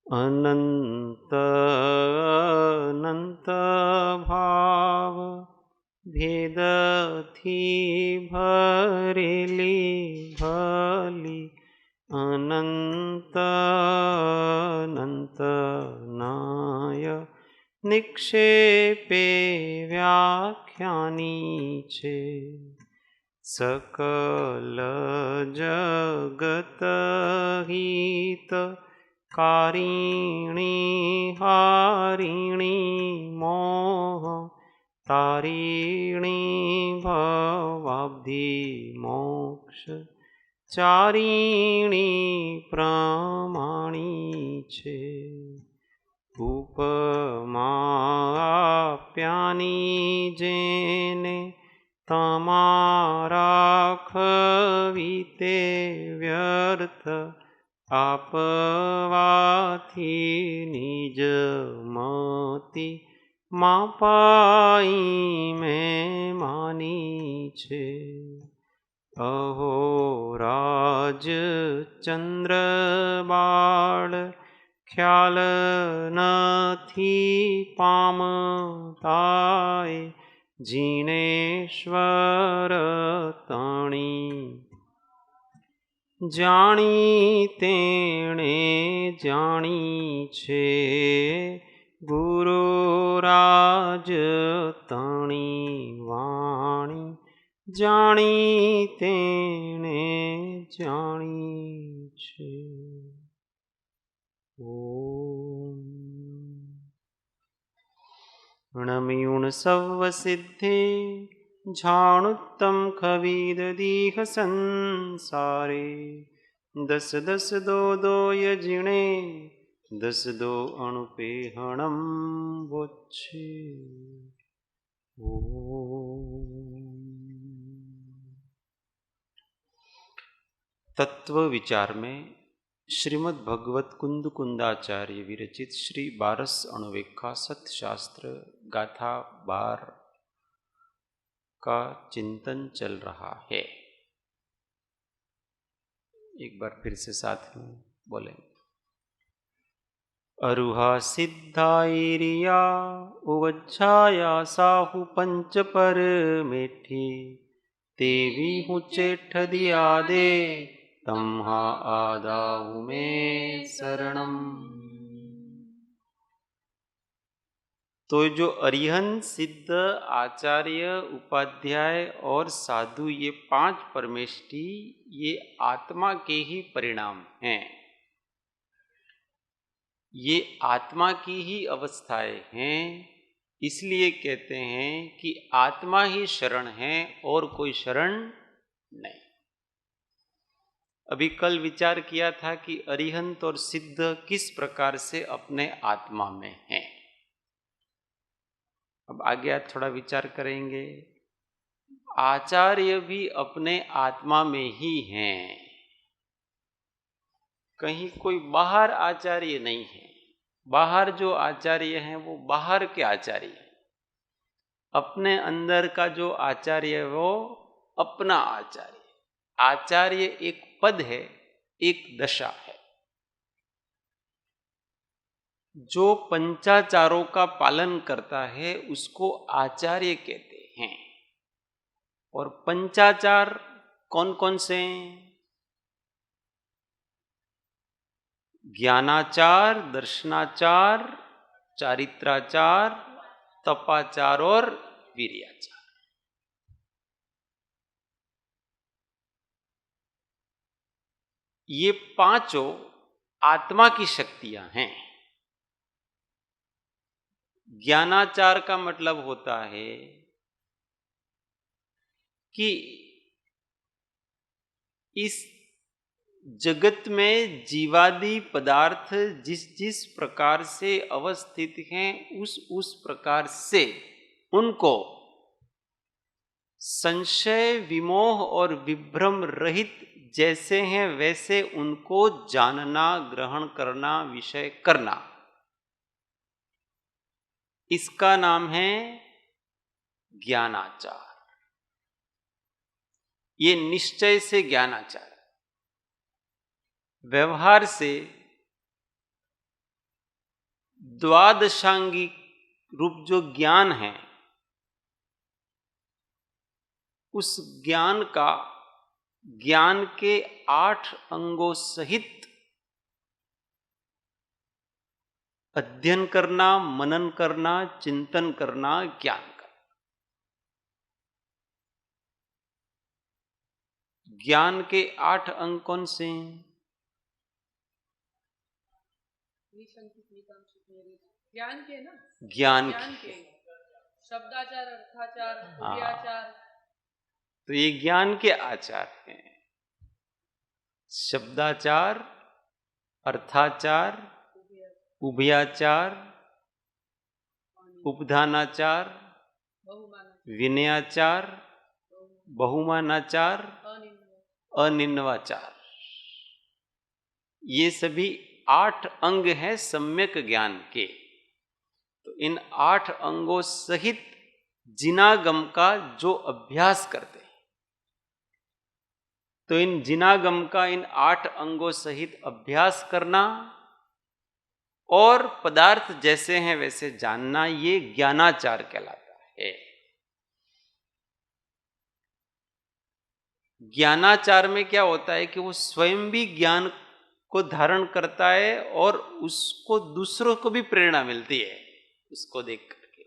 अनंत अनंत भाव भेदथी भरेली भली अनंत अनंत नाय निक्षेपे व्याख्यानी छे। सकल जगत हित कारिणी हारिणी मोह तारिणी भवाब्धि मोक्ष चारिणी प्रमाणी छे। उपमा आप्यानी जेने तमारा खवीते व्यर्थ आपवाथी निज मति मापाई में मानी छे। अहो राज चंद्र बाळ ख्याल नथी पामताय जिनेश्वर तणी जाणी तेणे जाणी छे। गुरु राज तणी वाणी जाणी तेणे जाणी छे। ओम णमियुण सव सिद्धे झाणुत्तम खवीद दीह संसारे। दस दस दो दो यजिणे दस दो अणुपेहणम वोच्छे। तत्व विचार में श्रीमद् भगवत कुंद कुंदाचार्य विरचित श्री 12 अणुवेखा सत्यशास्त्र गाथा 12 का चिंतन चल रहा है। एक बार फिर से साथ में बोलें। अरुहा सिद्धाइरिया उवच्छाया साहु पंच पर मेठी तेवी हूँ चेठ दिया दे तम्हा आदाऊ में शरणम। तो जो अरिहंत सिद्ध आचार्य उपाध्याय और साधु ये 5 परमेष्ठी ये आत्मा के ही परिणाम हैं। ये आत्मा की ही अवस्थाएं हैं। इसलिए कहते हैं कि आत्मा ही शरण है और कोई शरण नहीं। अभी कल विचार किया था कि अरिहंत और सिद्ध किस प्रकार से अपने आत्मा में हैं। अब आगे आज थोड़ा विचार करेंगे। आचार्य भी अपने आत्मा में ही हैं, कहीं कोई बाहर आचार्य नहीं है। बाहर जो आचार्य हैं वो बाहर के आचार्य हैं। अपने अंदर का जो आचार्य है वो अपना आचार्य। आचार्य एक पद है, एक दशा है। जो पंचाचारों का पालन करता है उसको आचार्य कहते हैं। और पंचाचार कौन कौन से हैं? ज्ञानाचार, दर्शनाचार, चारित्राचार, तपाचार और वीर्याचार। ये 5 आत्मा की शक्तियां हैं। ज्ञानाचार का मतलब होता है कि इस जगत में जीवादि पदार्थ जिस जिस प्रकार से अवस्थित हैं उस प्रकार से उनको संशय, विमोह और विभ्रम रहित जैसे हैं वैसे उनको जानना, ग्रहण करना, विषय करना, इसका नाम है ज्ञानाचार। ये निश्चय से ज्ञानाचार। व्यवहार से द्वादशांगी रूप जो ज्ञान है, उस ज्ञान का ज्ञान के 8 अंगों सहित अध्ययन करना, मनन करना, चिंतन करना, ज्ञान करना। ज्ञान के 8 अंग कौन से हैं? ज्ञान के ना, ज्ञान के शब्दाचार, अर्थाचार, उभयाचार। तो ये ज्ञान के आचार हैं। शब्दाचार, अर्थाचार, उभयाचार, उपधानाचार, विनयाचार, बहुमानाचार, अनिन्वाचार। ये सभी 8 अंग हैं सम्यक ज्ञान के। तो इन 8 अंगों सहित जिनागम का जो अभ्यास करते हैं, तो इन जिनागम का इन 8 अंगों सहित अभ्यास करना और पदार्थ जैसे हैं वैसे जानना, ये ज्ञानाचार कहलाता है। ज्ञानाचार में क्या होता है कि वो स्वयं भी ज्ञान को धारण करता है और उसको दूसरों को भी प्रेरणा मिलती है उसको देख करके।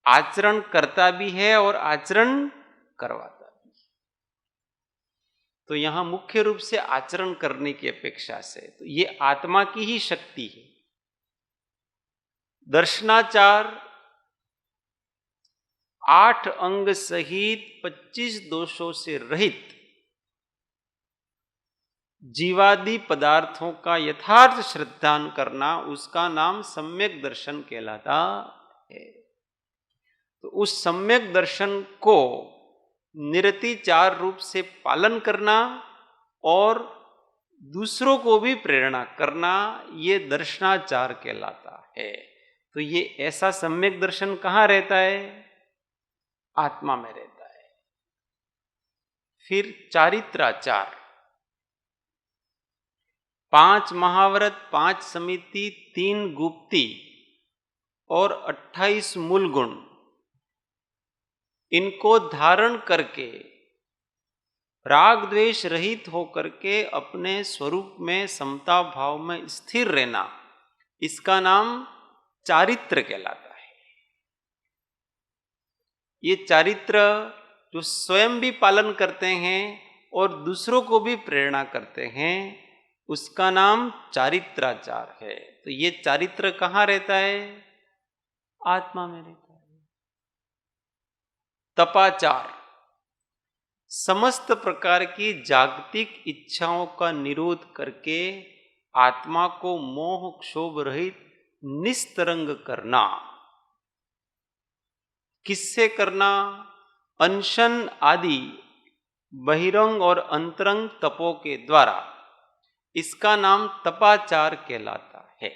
आचरण करता भी है और आचरण करवाता भी है। तो यहां मुख्य रूप से आचरण करने की अपेक्षा से तो ये आत्मा की ही शक्ति है। दर्शनाचार 8 अंग सहित 25 दोषों से रहित जीवादि पदार्थों का यथार्थ श्रद्धान करना, उसका नाम सम्यक दर्शन कहलाता है। तो उस सम्यक दर्शन को निरतिचार रूप से पालन करना और दूसरों को भी प्रेरणा करना, ये दर्शनाचार कहलाता है। तो ये ऐसा सम्यक दर्शन कहाँ रहता है? आत्मा में रहता है। फिर चारित्राचार, 5 महाव्रत, 5 समिति, 3 गुप्ती और 28 मूल गुण, इनको धारण करके राग द्वेष रहित होकर के अपने स्वरूप में समता भाव में स्थिर रहना, इसका नाम चारित्र कहलाता है। ये चारित्र जो स्वयं भी पालन करते हैं और दूसरों को भी प्रेरणा करते हैं, उसका नाम चारित्राचार है। तो ये चारित्र कहाँ रहता है? आत्मा में रहता है। तपाचार, समस्त प्रकार की जागतिक इच्छाओं का निरोध करके आत्मा को मोह क्षोभ रहित निस्तरंग करना। किससे करना? अनशन आदि बहिरंग और अंतरंग तपों के द्वारा। इसका नाम तपाचार कहलाता है।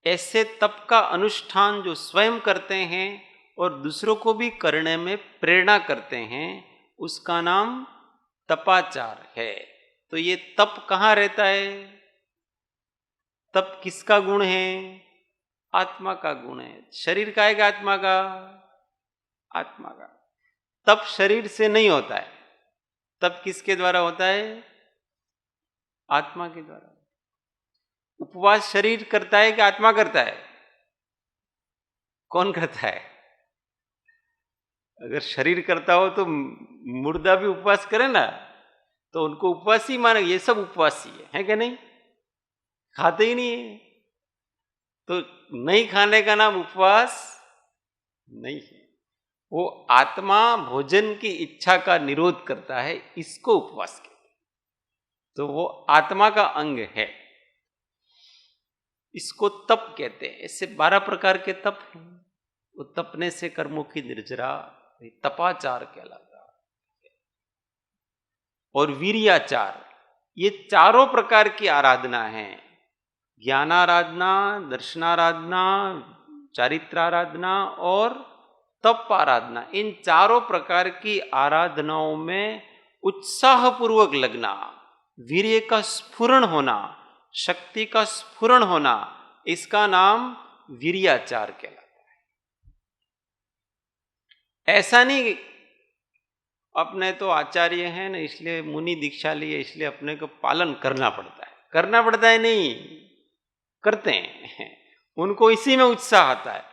ऐसे तप का अनुष्ठान जो स्वयं करते हैं और दूसरों को भी करने में प्रेरणा करते हैं, उसका नाम तपाचार है। तो ये तप कहाँ रहता है? तप किसका गुण है? आत्मा का गुण है। शरीर का है कि आत्मा का? आत्मा का। तप शरीर से नहीं होता है। तप किसके द्वारा होता है? आत्मा के द्वारा। उपवास शरीर करता है कि आत्मा करता है? कौन करता है? अगर शरीर करता हो तो मुर्दा भी उपवास करे ना, तो उनको उपवासी माने। ये सब उपवासी है कि नहीं? खाते ही नहीं है। तो नहीं खाने का नाम उपवास नहीं है। वो आत्मा भोजन की इच्छा का निरोध करता है, इसको उपवास कहते हैं। तो वो आत्मा का अंग है, इसको तप कहते हैं। ऐसे 12 प्रकार के तप हैं। वो तपने से कर्मों की निर्जरा तपाचार कहलाता है। और वीर्याचार, ये चारों प्रकार की आराधना है। ज्ञानाराधना, दर्शनाराधना, चारित्राराधना और तप आराधना, इन चारों प्रकार की आराधनाओं में उत्साह पूर्वक लगना, वीर्य का स्फुरण होना, शक्ति का स्फुरण होना, इसका नाम वीर्याचार कहलाता है। ऐसा नहीं अपने तो आचार्य हैं ना, इसलिए मुनि दीक्षा लिए, इसलिए अपने को पालन करना पड़ता है। करना पड़ता है नहीं, करते हैं। उनको इसी में उत्साह आता है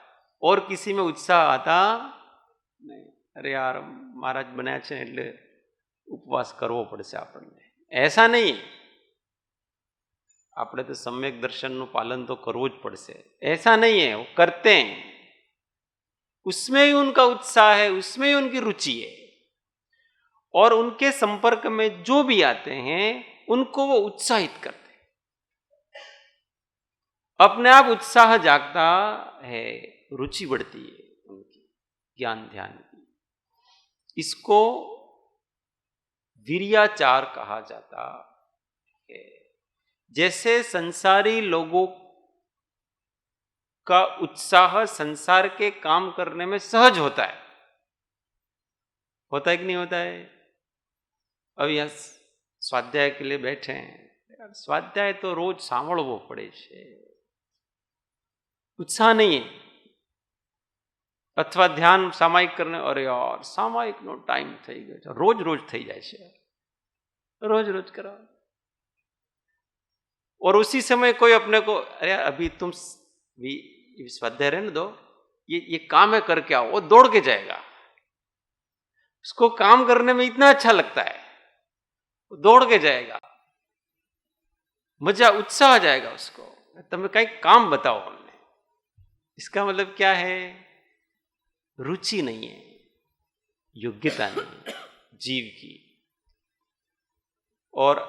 और किसी में उत्साह आता नहीं। अरे यार महाराज बन्या छे એટલે ઉપવાસ કરવો પડશે આપણને, ऐसा नहीं। આપણે તો सम्यक દર્શનનું પાલન તો કરવું જ પડશે, ऐसा नहीं है। वो करते हैं, उसमें ही उनका उत्साह है, उसमें ही उनकी रुचि है, और उनके संपर्क में जो भी आते हैं उनको वो उत्साहित करते हैं। अपने आप उत्साह जागता है, रुचि बढ़ती है उनकी ज्ञान ध्यान की। इसको वीर्याचार कहा जाता है। जैसे संसारी लोगों का उत्साह संसार के काम करने में सहज होता है कि नहीं होता है? अब यहाँ स्वाध्याय के लिए बैठे हैं, स्वाध्याय तो रोज सांभळवो पड़े छे, उत्साह नहीं है। अथवा ध्यान सामायिक करने, अरे यार सामायिक नो टाइम थई गयो, रोज रोज थई जाय छे, रोज रोज करो। और उसी समय कोई अपने को, अरे अभी तुम स्वाध्याय रहने दो, ये काम है करके आओ, वो दौड़ के जाएगा। उसको काम करने में इतना अच्छा लगता है, वो दौड़ के जाएगा, मजा उत्साह आ जाएगा उसको। तुम्हें कई काम बताओ हमने, इसका मतलब क्या है? रुचि नहीं है, योग्यता नहीं है जीव की। और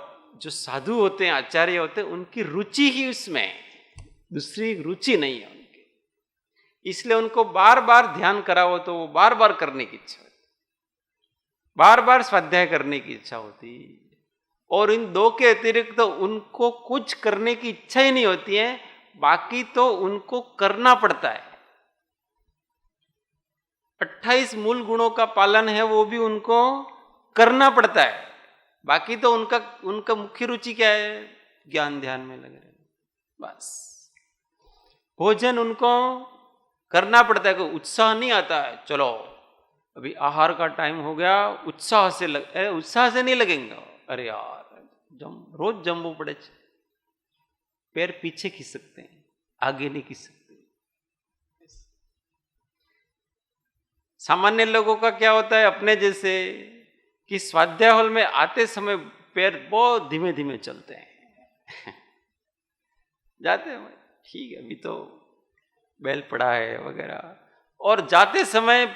जो साधु होते हैं, आचार्य होते हैं, उनकी रुचि ही उसमें, दूसरी रुचि नहीं है उनकी। इसलिए उनको बार बार ध्यान कराओ तो वो बार बार करने की इच्छा होती, बार बार स्वाध्याय करने की इच्छा होती। और इन दो के अतिरिक्त तो उनको कुछ करने की इच्छा ही नहीं होती है, बाकी तो उनको करना पड़ता है। 28 मूल गुणों का पालन है, वो भी उनको करना पड़ता है। बाकी तो उनका मुख्य रुचि क्या है? ज्ञान ध्यान में लगे रहना, बस। भोजन उनको करना पड़ता है, कोई उत्साह नहीं आता है, चलो अभी आहार का टाइम हो गया, उत्साह से नहीं लगेंगे। अरे यार रोज जमવું પડે છે, पैर पीछे खींच सकते हैं, आगे नहीं खींच सकते। सामान्य लोगों का क्या होता है अपने जैसे, कि स्वाध्याय हॉल में आते समय पैर बहुत धीमे धीमे चलते हैं। जाते हैं ठीक है, अभी तो बैल पड़ा है वगैरह, और जाते समय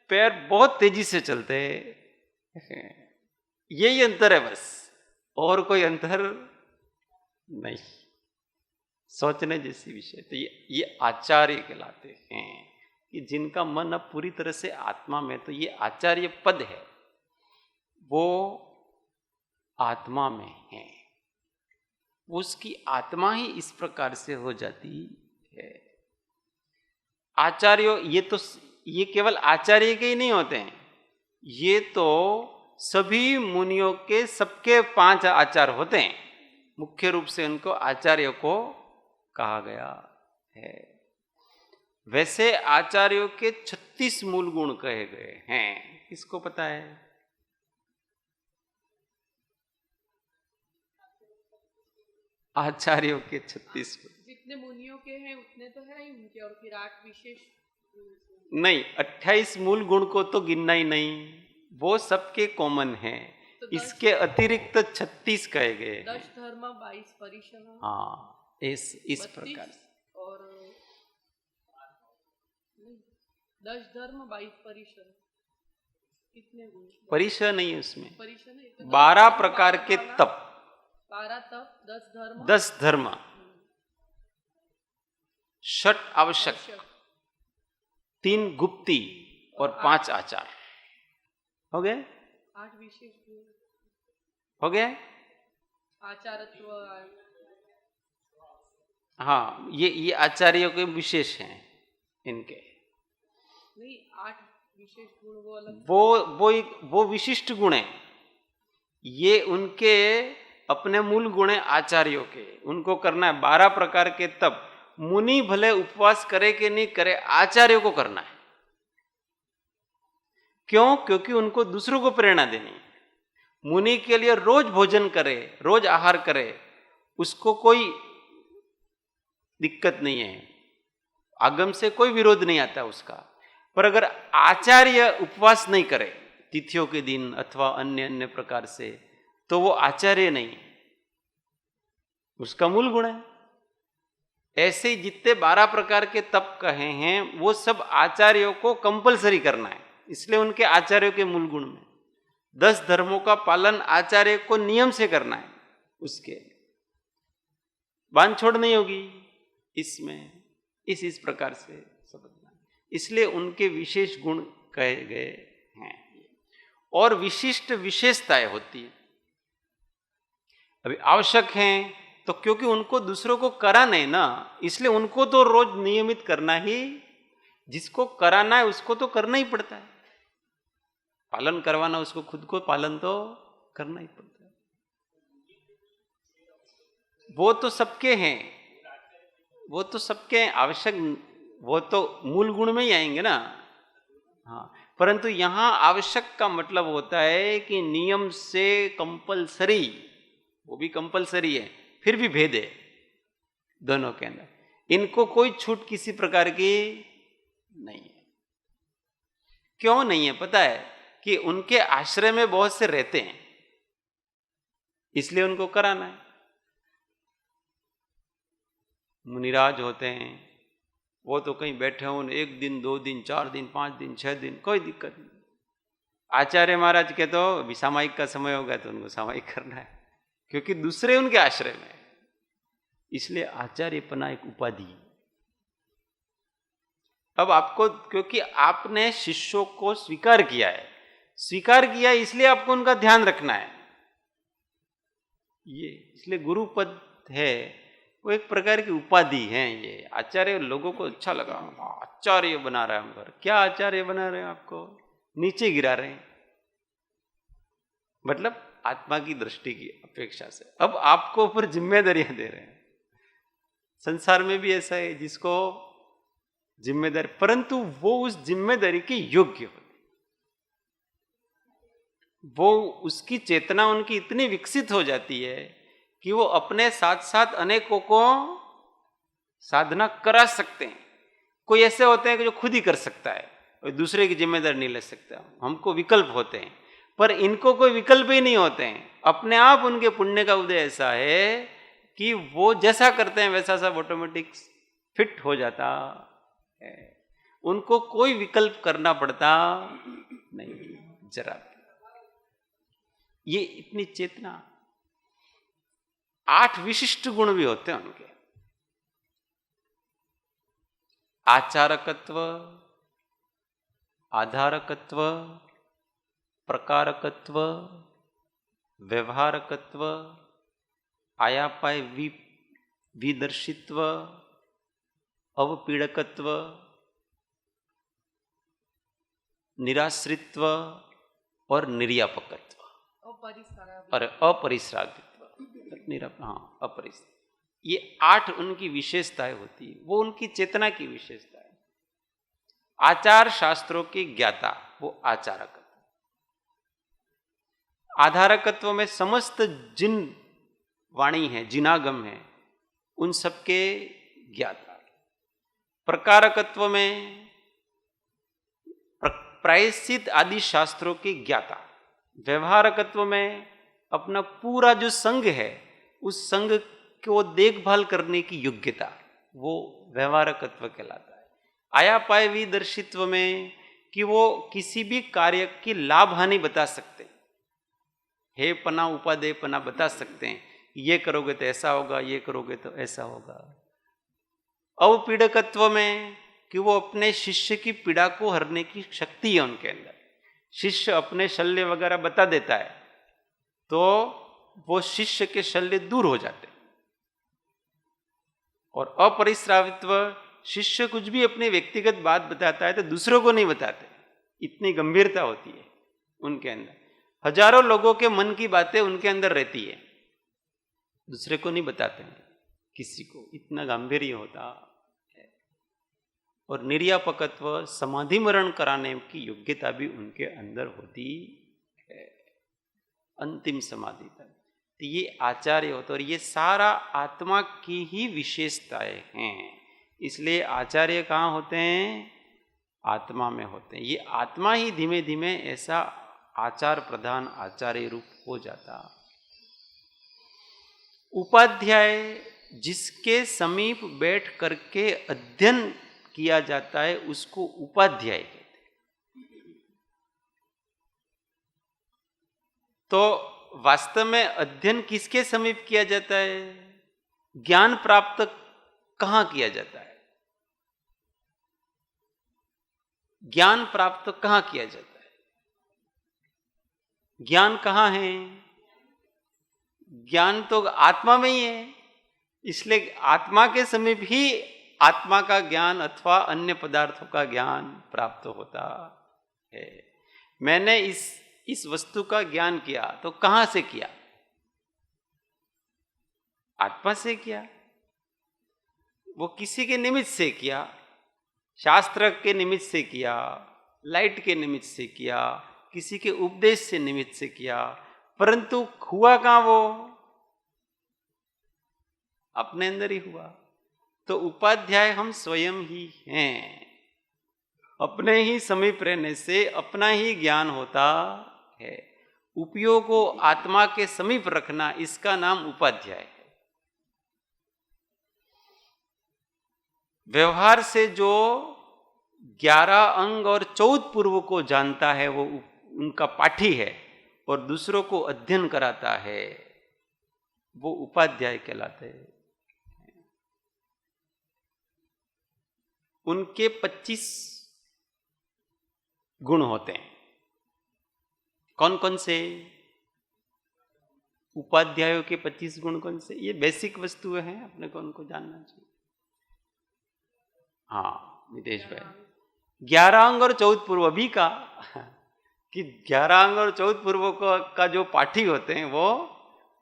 पैर बहुत तेजी से चलते हैं। यही अंतर है बस, और कोई अंतर नहीं। सोचने जैसी विषय तो ये आचार्य कहलाते हैं, कि जिनका मन अब पूरी तरह से आत्मा में, तो ये आचार्य पद है, वो आत्मा में है। उसकी आत्मा ही इस प्रकार से हो जाती है। आचार्यों, ये केवल आचार्य के ही नहीं होते हैं, ये तो सभी मुनियों के सबके 5 आचार होते हैं। मुख्य रूप से उनको आचार्य को कहा गया है। वैसे आचार्यों के 36 मूल गुण कहे गए हैं। किसको पता है? आचार्यों के 36 जितने मुनियों के हैं उतने तो है ही उनके, और फिर 8 विशेष नहीं, 28 मूल गुण को तो गिनना ही नहीं, वो सबके कॉमन है। तो इसके अतिरिक्त 36 कहे गए। 10 धर्म 22 परिश्रम। हाँ, इस प्रकार और 10 धर्म 22 परिश्रम, कितने गुण? परिश्रम नहीं है उसमें, परिश्रम नहीं तो 12 प्रकार के तप, 12 तप, 10 धर्म, 10 धर्म, 6 आवश्यक, 3 गुप्ती और 5 आचार। हो गए? 8 विशेष हो गए? आचारत्व। हाँ, ये आचार्यों के विशेष हैं इनके। नहीं, 8 विशेष गुण वो अलग। वो विशिष्ट गुण है, ये उनके अपने मूल गुण है आचार्यों के, उनको करना है 12 प्रकार के तप। मुनि भले उपवास करे कि नहीं करे, आचार्यों को करना है। क्यों? क्योंकि उनको दूसरों को प्रेरणा देनी है। मुनि के लिए रोज भोजन करे, रोज आहार करे, उसको कोई दिक्कत नहीं है, आगम से कोई विरोध नहीं आता उसका। पर अगर आचार्य उपवास नहीं करे तिथियों के दिन अथवा अन्य अन्य प्रकार से, तो वो आचार्य नहीं, उसका मूल गुण है। ऐसे ही जितने 12 प्रकार के तप कहे हैं वो सब आचार्यों को कंपलसरी करना है, इसलिए उनके आचार्यों के मूल गुण में 10 धर्मों का पालन आचार्य को नियम से करना है, उसके बांध छोड़ नहीं होगी इसमें, इस प्रकार से समझना, इसलिए उनके विशेष गुण कहे गए हैं। और विशिष्ट विशेषताएं होती है, अभी आवश्यक हैं तो क्योंकि उनको दूसरों को कराना है ना, इसलिए उनको तो रोज नियमित करना ही, जिसको कराना है उसको तो करना ही पड़ता है, पालन करवाना उसको खुद को पालन तो करना ही पड़ता है। वो तो सबके हैं, वो तो सबके आवश्यक, वो तो मूल गुण में ही आएंगे ना। हाँ, परंतु यहां आवश्यक का मतलब होता है कि नियम से कंपलसरी, वो भी कंपलसरी है, फिर भी भेद है दोनों के अंदर। इनको कोई छूट किसी प्रकार की नहीं है। क्यों नहीं है? पता है कि उनके आश्रय में बहुत से रहते हैं, इसलिए उनको कराना है। मुनिराज होते हैं, वो तो कहीं बैठे हो 1 दिन 2 दिन 4 दिन 5 दिन 6 दिन, कोई दिक्कत नहीं। आचार्य महाराज के तो अभी सामायिक का समय हो गया तो उनको सामायिक करना है, क्योंकि दूसरे उनके आश्रय में, इसलिए आचार्यपना एक उपाधि है। अब आपको, क्योंकि आपने शिष्यों को स्वीकार किया है, इसलिए आपको उनका ध्यान रखना है, ये इसलिए गुरु पद है, वो एक प्रकार की उपाधि है। ये आचार्य लोगों को अच्छा लगा, आचार्य बना रहा है हम पर। क्या आचार्य बना रहे हैं? आपको नीचे गिरा रहे हैं, मतलब आत्मा की दृष्टि की अपेक्षा से अब आपको ऊपर जिम्मेदारियां दे रहे हैं। संसार में भी ऐसा है जिसको जिम्मेदारी, परंतु वो उस जिम्मेदारी के योग्य होते, वो उसकी चेतना उनकी इतनी विकसित हो जाती है कि वो अपने साथ साथ अनेकों को साधना करा सकते हैं। कोई ऐसे होते हैं कि जो खुद ही कर सकता है और दूसरे की जिम्मेदारी नहीं ले सकता, हमको विकल्प होते हैं, पर इनको कोई विकल्प ही नहीं होते हैं। अपने आप उनके पुण्य का उदय ऐसा है कि वो जैसा करते हैं वैसा सब ऑटोमेटिक फिट हो जाता है, उनको कोई विकल्प करना पड़ता नहीं जरा। ये इतनी चेतना, 8 विशिष्ट गुण भी होते हैं उनके। आचारकत्व, आधारकत्व, प्रकारकत्व, व्यवहारकत्व, आयापाय विदर्शित्व, अवपीड़कत्व, निराश्रित्व और निर्यापकत्व और अपरिश्रागित्व। हाँ, अपरिश्राग, ये 8 उनकी विशेषताएं होती है, वो उनकी चेतना की विशेषता है। आचार शास्त्रों की ज्ञाता, वो आचारकत्व। आधारकत्व में समस्त जिन वाणी है, जिनागम है, उन सबके ज्ञाता। प्रकारकत्व में प्रायश्चित आदि शास्त्रों की ज्ञाता। व्यवहारकत्व में अपना पूरा जो संघ है, उस संघ को देखभाल करने की योग्यता, वो व्यवहारकत्व कहलाता है। आयापाय विदर्शित्व में कि वो किसी भी कार्य की लाभ हानि बता सकते हैं, हे पना उपादेय पना बता सकते हैं, ये करोगे तो ऐसा होगा, ये करोगे तो ऐसा होगा। अवपीड़कत्व में कि वो अपने शिष्य की पीड़ा को हरने की शक्ति है उनके अंदर। शिष्य अपने शल्य वगैरह बता देता है तो वो शिष्य के शल्य दूर हो जाते। और अपरिश्रावित्व शिष्य कुछ भी अपनी व्यक्तिगत बात बताता है तो दूसरों को नहीं बताते, इतनी गंभीरता होती है उनके अंदर। हजारों लोगों के मन की बातें उनके अंदर रहती है, दूसरे को नहीं बताते हैं किसी को, इतना गांधीर्य होता है। और निर्यापकत्व, समाधि मरण कराने की योग्यता भी उनके अंदर होती है, अंतिम समाधि तक। तो ये आचार्य होते, और ये सारा आत्मा की ही विशेषताएं हैं। इसलिए आचार्य कहाँ होते हैं? आत्मा में होते हैं। ये आत्मा ही धीमे धीमे ऐसा आचार प्रधान आचार्य रूप हो जाता। उपाध्याय जिसके समीप बैठ करके अध्ययन किया जाता है उसको उपाध्याय कहते हैं। तो वास्तव में अध्ययन किसके समीप किया जाता है? ज्ञान प्राप्त कहां किया जाता है? ज्ञान प्राप्त कहां किया जाता है? ज्ञान कहां है? ज्ञान तो आत्मा में ही है। इसलिए आत्मा के समीप ही आत्मा का ज्ञान अथवा अन्य पदार्थों का ज्ञान प्राप्त होता है। मैंने इस वस्तु का ज्ञान किया तो कहां से किया? आत्मा से किया। वो किसी के निमित्त से किया, शास्त्र के निमित्त से किया, लाइट के निमित्त से किया, किसी के उपदेश से निमित्त से किया, परंतु हुआ कहां? वो अपने अंदर ही हुआ। तो उपाध्याय हम स्वयं ही हैं। अपने ही समीप रहने से अपना ही ज्ञान होता है। उपयोग को आत्मा के समीप रखना, इसका नाम उपाध्याय है। व्यवहार से जो 11 अंग और 14 पूर्व को जानता है वो उनका पाठी है, और दूसरों को अध्ययन कराता है, वो उपाध्याय कहलाते हैं। उनके 25 गुण होते हैं। कौन कौन से? उपाध्यायों के 25 गुण कौन से? ये बेसिक वस्तुएं हैं, अपने को उनको जानना चाहिए। हाँ नितेश भाई, 11 अंग और 14 पूर्व भी का कि 11 अंग और 14 पूर्व का जो पाठी होते हैं वो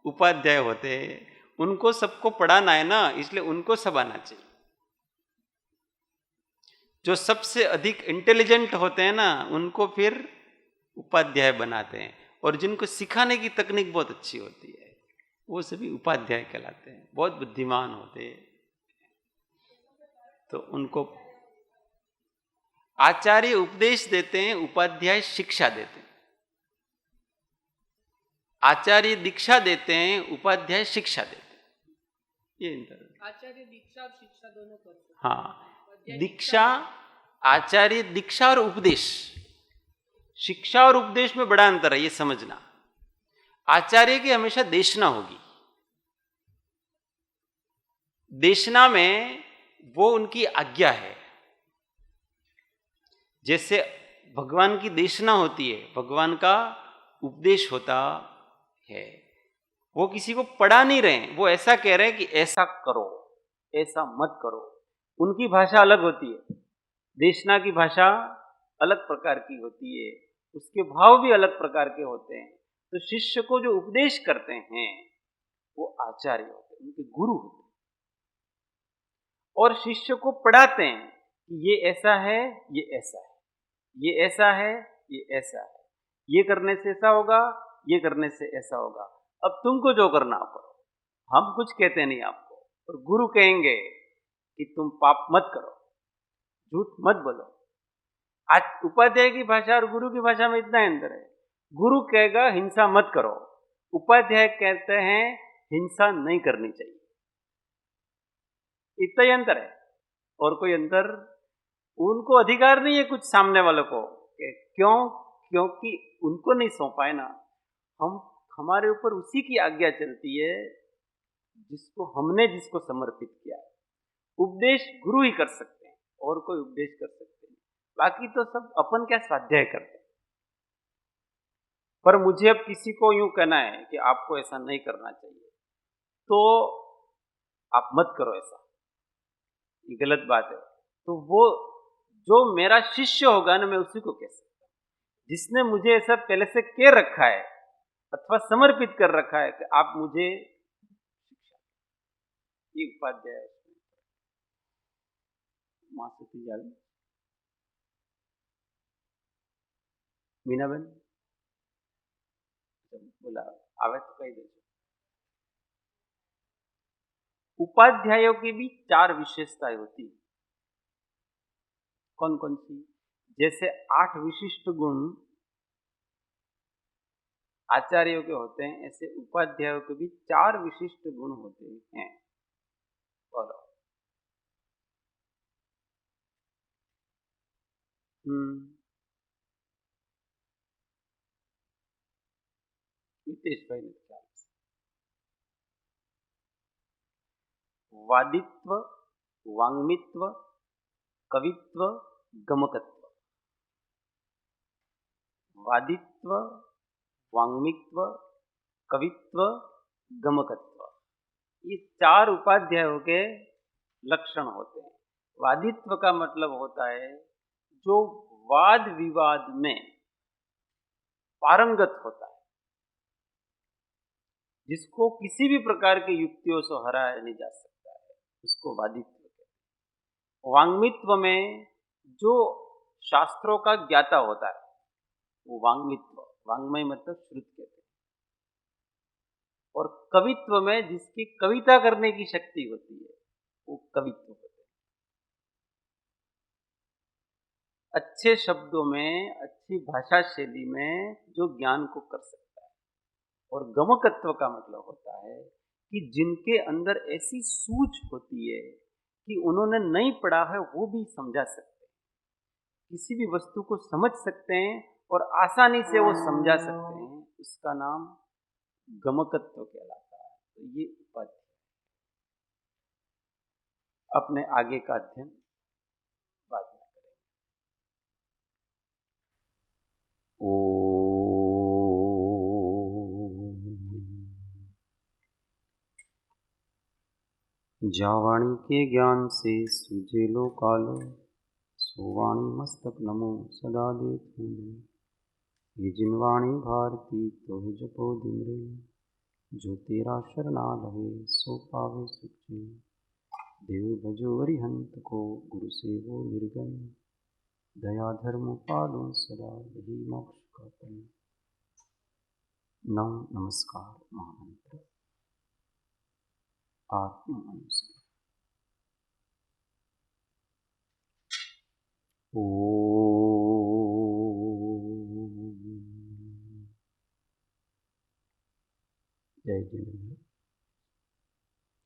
उपाध्याय होते हैं। उनको सबको पढ़ाना है ना, इसलिए उनको सब आना चाहिए। जो सबसे अधिक इंटेलिजेंट होते हैं ना, उनको फिर उपाध्याय बनाते हैं, और जिनको सिखाने की तकनीक बहुत अच्छी होती है वो सभी उपाध्याय कहलाते हैं। बहुत बुद्धिमान होते हैं तो उनको आचार्य उपदेश देते हैं, उपाध्याय शिक्षा देते हैं। आचार्य दीक्षा देते हैं, उपाध्याय शिक्षा देते हैं। ये इंतर। आचार्य दीक्षा और शिक्षा दोनों करते हैं। हाँ, दीक्षा, आचार्य दीक्षा और उपदेश। शिक्षा और उपदेश में बड़ा अंतर है, ये समझना। आचार्य की हमेशा देशना होगी। देशना में वो उनकी आज्ञा है। जैसे भगवान की देशना होती है, भगवान का उपदेश होता है। वो किसी को पढ़ा नहीं रहे, वो ऐसा कह रहे हैं कि ऐसा करो, ऐसा मत करो। उनकी भाषा अलग होती है, देशना की भाषा अलग प्रकार की होती है, उसके भाव भी अलग प्रकार के होते हैं। तो शिष्य को जो उपदेश करते हैं वो आचार्य होते हैं, उनके गुरु होते हैं। और शिष्य को पढ़ाते हैं कि ये ऐसा है, ये ऐसा है, ये ऐसा है, ये ऐसा है, ये करने से ऐसा होगा, ये करने से ऐसा होगा। अब तुमको जो करना करो, हम कुछ कहते नहीं आपको। और गुरु कहेंगे कि तुम पाप मत करो, झूठ मत बोलो। आज उपाध्याय की भाषा और गुरु की भाषा में इतना अंतर है। गुरु कहेगा हिंसा मत करो, उपाध्याय कहते हैं हिंसा नहीं करनी चाहिए। इतना ही अंतर है, और कोई अंतर। उनको अधिकार नहीं है कुछ सामने वालों को। क्यों? क्योंकि उनको नहीं सौंपा है ना। हमारे ऊपर उसी की आज्ञा चलती है जिसको समर्पित किया है। उपदेश गुरु ही कर सकते हैं, और कोई उपदेश कर सकते हैं। बाकी तो सब अपन क्या स्वाध्याय करते हैं। पर मुझे अब किसी को यूं कहना है कि आपको ऐसा नहीं करना चाहिए, तो आप मत करो ऐसा, ये गलत बात है। तो वो जो मेरा शिष्य होगा ना, मैं उसी को कह सकता हूं, जिसने मुझे ऐसा पहले से कह रखा है अथवा समर्पित कर रखा है कि आप मुझे शिक्षा, ये उपाध्याय है उसमें। मां सती जावी, मीनाबेन बोला आवे तो कही देજો। उपाध्यायों की भी 4 विशेषताएं होती है। कौन कौन सी? जैसे 8 विशिष्ट गुण आचार्यों के होते हैं, ऐसे उपाध्यायों के भी 4 विशिष्ट गुण होते हैं। बोलो। हितेश भाई ने क्या? वादित्व, वांग्मित्व, कवित्व, गमकत्व। वादित्व, वांग्मित्व, कवित्व, गमकत्व, ये 4 उपाध्यायों के लक्षण होते हैं। वादित्व का मतलब होता है जो वाद विवाद में पारंगत होता है, जिसको किसी भी प्रकार की युक्तियों से हराया नहीं जा सकता है, उसको वादित्व कहते हैं। वांग्मित्व में जो शास्त्रों का ज्ञाता होता है वो वांग्मित्व, वांग्मय मतलब श्रुत कहते हैं। और कवित्व में जिसकी कविता करने की शक्ति होती है वो कवित्व होता है। अच्छे शब्दों में, अच्छी भाषा शैली में जो ज्ञान को कर सकता है। और गमकत्व का मतलब होता है कि जिनके अंदर ऐसी सूझ होती है कि उन्होंने नहीं पढ़ा है वो भी समझा सकते हैं, किसी भी वस्तु को समझ सकते हैं और आसानी से वो समझा सकते हैं, उसका नाम गमकत्व कहलाता है। तो ये उपाधि। अपने आगे का अध्ययन बाद में करेंगे। जावाणी के ज्ञान से सूझे लो कालो, सोवाणी मस्तक नमो सदा दे फूलो। ये जिनवाणी भारती तो है जपो दिन रे, जो तेरा शरणा लहे सो पावे सुख जी। देव भजो अरिहंत को, गुरु से वो निर्गन, दया धर्म पालो सदा, यही मोक्ष का फल। नमस्कार महामंत्र आत्म अनुसार। जय जिनेन्द्र।